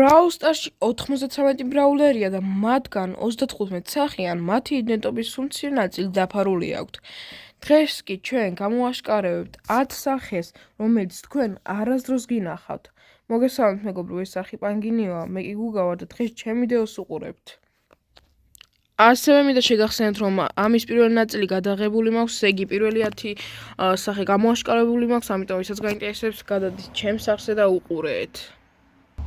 Brawl Starsში 93 ბრაულერია და მათგან 35 სახე ან მათი იდენტობის უმცირე ნაწილი დაფარული აქვთ. დღეს კი ჩვენ გამოაშკარავებთ 10 სახეს, რომელიც თქვენ არასდროს გინახავთ. მოგესალმებით მეგობრებო, ეს სახი პანგინიოა, მე კი გუგა ვარ და დღეს ჩემ ვიდეოს უყურებთ. ასევე მინდა შეგახსენოთ, რომ ამის პირველი ნაწილი გადაღებული მაქვს, ესე იგი პირველი 10 სახე გამოაშკარებული მაქვს, ამიტომ ვისაც გაინტერესებს, გადადით ჩემ სახზე და უყურეთ.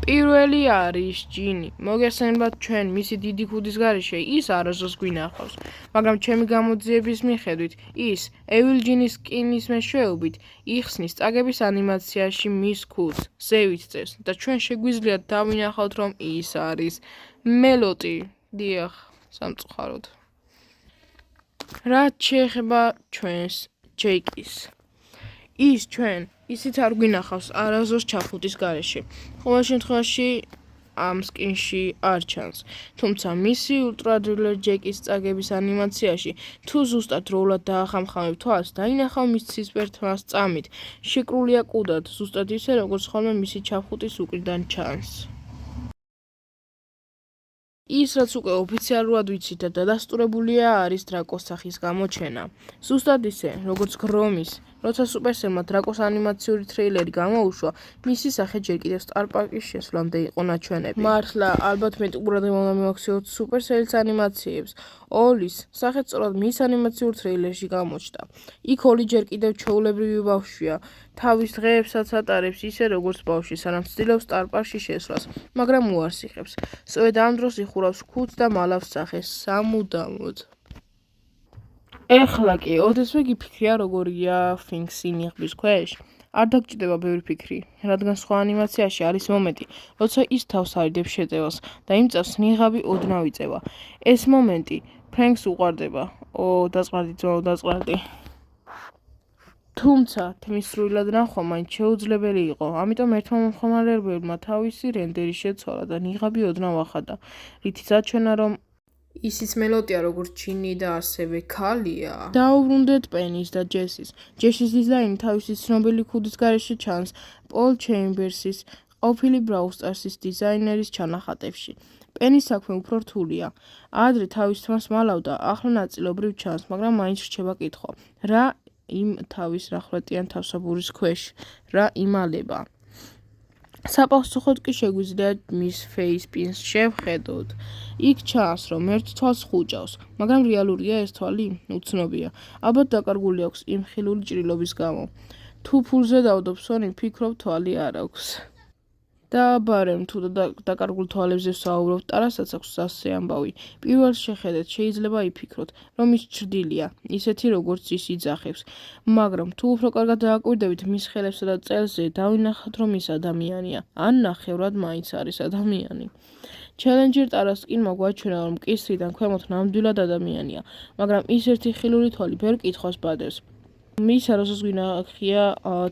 პირველი არის ჯინი. მოგესალმებით ჩვენ მისი დიდი ქუდის გარეშე ის არასდროს გვინახავს, მაგრამ ჩემი გამოძიების მიხედვით ის ევილ ჯინის სკინის მეშვეობით იხსნის წაგების ანიმაციაში მის ქუდს, ზევით წერს და ჩვენ შეგვიძლიათ დავინახავთ, რომ ის არის მელოტი. დიახ, სამწუხაროდ. რაც შეეხება ჩვენს ჯეიკის. ის ჩვენ ისიც არ გვინახავს არასდროს ჩახუტის გარეშე. ყოველ შემთხვევაში ამ სკინში არ ჩანს. თუმცა მისი ულტრადრილერ ჯეკის წაგების ანიმაციაში თუ ზუსტად როულად დაახამხამებ თვალს, დაინახავ მის ცისფერ-თმას წამით. შეკრულია კუდად, ზუსტად ისე, როგორც ხოლმე მისი ჩახუტის უკრიდან ჩანს. ის, რაც უკვე ოფიციალურად ვიცით და დადასტურებულია, არის დრაკოს სახის გამოჩენა. ზუსტად ისე, როგორც გრომის, როცა სუპერსელმა დრაკოს ანიმაციური ტრეილერი გამოუშვა, მისი სახე ჯერ კიდევ სტარ პარკის შესვლამდე იყო ნაჩვენები. მართლა, ალბათ მეტი ყურადღება უნდა მივაქციოთ სუპერსელის ანიმაციებს. ოლის სახე სწორად მის ანიმაციურ ტრეილერში გამოჩნდა. იქ ოლი ჯერ კიდევ ჩვეულებრივი ბავშვია. თავის დღეებსაც ატარებს ისე როგორც ბავშვი, სანამ ცდილობს სტარ პარკში შესვლას, მაგრამ უარს იღებს. სწორედ ამ დროს იხურავს ქუდს და მალავს სახეს სამუდამოდ. ეხლა კი, ოდესმე გიფიქრია როგორია ფინქსი ნიღბის ქვეშ? არ დაგჭირდება ბევრი ფიქრი, რადგან სხვა ანიმაციაში არის მომენტი, როცა ის თავს არიდებს შეწევას და იმ წელს ნიღაბი ოდნავ იწევა. ეს მომენტი ფრენკს უყვარდება. დაწყარდი ძმაო, დაწყარდი. თუმცა თმის სრულად ნახვა მაინც შეუძლებელი იყო, ამიტომ ერთმა მომხმარებელმა თავისი რენდერი შეცვალა და ნიღაბი ოდნავ ახადა, რითიც აჩვენა, რომ ისიც მელოტია როგორც ჯინი და ასევე ქალია. დაუბრუნდეთ პენის და ჯესის. ჯესის დიზაინი თავისი ცნობილი ქუდის გარეშე ჩანს პოლ ჩეიმბერსის, ყოფილი Brawl Stars-ის დიზაინერის ჩანახატებში. პენის საქმე უფრო რთულია. ადრე თავის თმას მალავდა, ახლა ნაწილობრივ ჩანს, მაგრამ მაინც რჩება კითხვა, რა იმ თავის ნახვრეტიან თავსაბურის ქვეშ, რა იმალება. საპასუხოდ კი შეგვიძლია მის ფეისპინს შევხედოთ. იქ ჩანს, რომ ერთ თვალს ხუჭავს, მაგრამ რეალურია ეს თვალი? უცნობია. ალბათ დაკარგული აქვს იმ ხილული ჭრილობის გამო. თუ ფულზე დავდობ სონი, ვფიქრობ თვალი არ აქვს. და ბარემ თუ დაკარგულ თვალებზე ვსაუბრობთ, ტარასაც აქვს სასე ამბავი. პირველ შეხედეთ შეიძლება იფიქროთ, რომ ის ჩრდილია, ისეთი როგორც ის იძახებს, მაგრამ თუ უფრო კარგად დააკვირდებით მის ხელებსა და წელზე, დავინახავთ, რომ ის ადამიანია, ან ნახევრად მაინც არის ადამიანი. ჩელენჯერ ტარას სკინმა გვაჩვენა, რომ კისრიდან ქვემოთ ნამდვილად ადამიანია, მაგრამ ის ერთი ხილული თვალი ბევრ კითხვას ბადებს. მის არასდროს გვინახია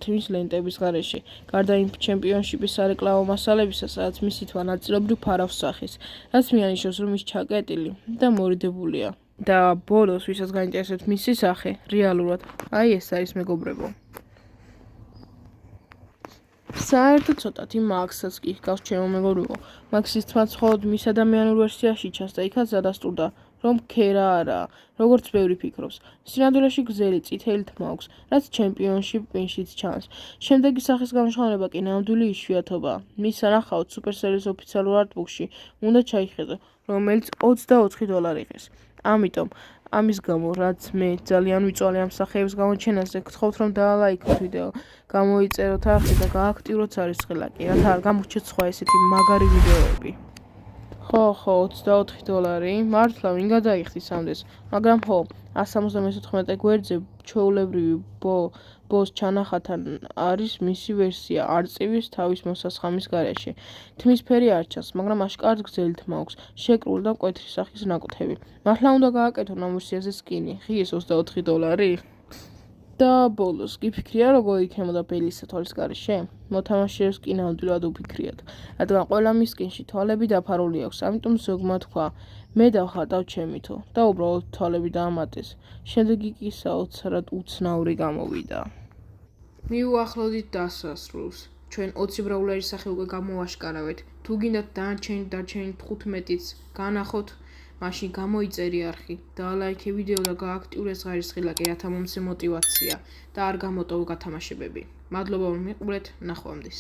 თმის ლენტების გარეშე, გარდა იმ ჩემპიონშიპის სარეკლამო მასალებისა, სადაც მისი თვა ნაწილობრივ ფარავს სახეს, რაც მიანიშნავს, რომ ის ჩაკეტილი და მორიდებულია. და ბოლოს, ვისაც გაინტერესებთ მისი სახე, რეალურად, აი ეს არის მეგობრებო. საერთოდ ცოტათი მაქსსაც კი ჰგავს ჩემო მეგობრებო. მაქსის თვაც მხოლოდ მის ადამიანურ ვერსიაში ჩანს და იქაც დადასტურდა, რომ ქერა არაა, როგორც ბევრი ფიქრობს. სინამდვილეში გრძელი წითელი თმა აქვს, რაც ჩემპიონშიპ პინშიც ჩანს. შემდეგი სახის გამოხმაურება კი ნამდვილი იშვიათობაა. მის სანახავად სუპერსელის ოფიციალურ არტბუქში უნდა ჩაიხედო, რომელიც $24 იღეს. ამიტომ ამის გამო, რაც მე ძალიან ვიწვალე ამ სახეების გამოჩენაზე, გთხოვთ რომ დაალაიქოთ ვიდეო, გამოიწეროთ არხი და გააქტიუროთ სარისხელაკი, რათა არ გამორჩეთ სხვა ესეთი მაგარი ვიდეოები. ხო, $24, მართლა ვინ გადაიხდის ამდენს, მაგრამ ხო, 174 გვერდზე ჩვეულებრივი ბოს ჩანახათან არის მისი ვერსია არწივის თავის მოსასხამის გარეშე. თმის ფერი არ ჩანს, მაგრამ აშკარად გრძელი თმა აქვს, შეკრული და მკვეთრი სახის ნაკვთები. მართლა უნდა გააკეთონ ამ ვერსიაზე სკინი, ღიეს $24? და ბოლოს, გიფიქრია როგორ იქნებოდა ბეილისა თვალის გარეშე? მოთამაშეებს კი ნამდვილად უფიქრიათ, რადგან ყველა მის სკინში თვალები დაფარული აქვს, ამიტომ ზოგმა თქვა, მე დავხატავ ჩემითო და უბრალოდ თვალები დაამატეს. შემდეგი კი საოცრად უცნაური გამოვიდა. მივუახლოვდით დასასრულს. ჩვენ 20 ბრაულერის სახე უკვე გამოვაშკარავეთ. თუ თუ გინდათ დარჩენილი 15-იც განახოთ, მაშინ გამოიწერი არხი, დაალაიქე ვიდეო და გააქტიურე ზღარისხილაკი, რათა მომცე მოტივაცია და არ გამოტოვო გათამაშებები. მადლობა რომ მიყურეთ, ნახვამდის.